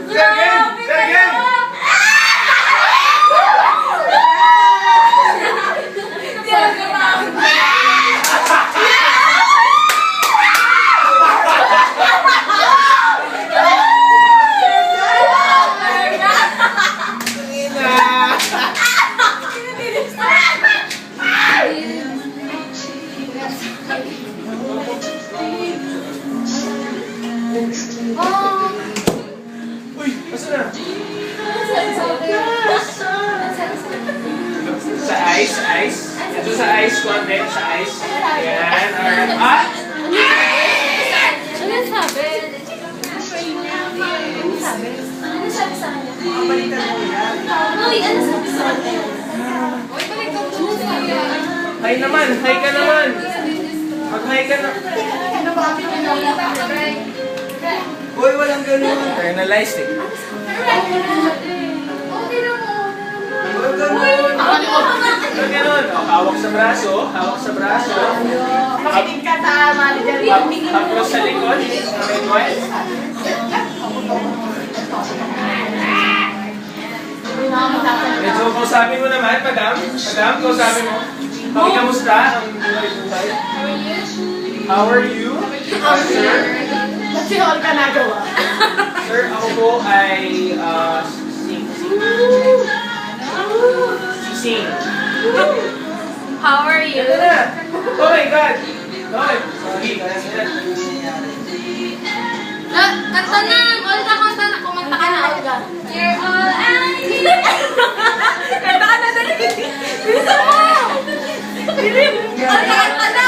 Grabe kayo! Uy! Asa na? Sa ice, ice. Ito sa ice, konti. Sa ice. Ayan. Alright. Ah! Ano sabi? Ano sabi sa kanya? Kapalitan mo yan. Uy, ano sabi sa kanya? Hi naman! Hi ka naman! Mag-hi ka na. Uy, walang ganun. Internalize eh. Walang ganun. So, ganun. O, hawak sa braso. Hawak sa braso. Makinig ka sa manager. Tapos sa likod. Okay, boy. Medyo kausapin mo naman, madam. Madam, kausapin mo. Pakikamusta ang buhay-buhay? How are you? Sir? Kasi all ka nagawa. Sir, ako po ay sing. How are you? Ito na! Oh my God! Okay, sorry. Kanta na! Olga, kanta na. Kumanta ka na, Olga. You're all I need. Kanta ka na, dali. Bilisan mo! Olga, kanta na!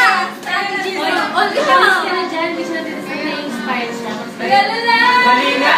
Olga, kamis ka na dyan. Gusto natin sa na-inspire siya. Gala lang! Malina!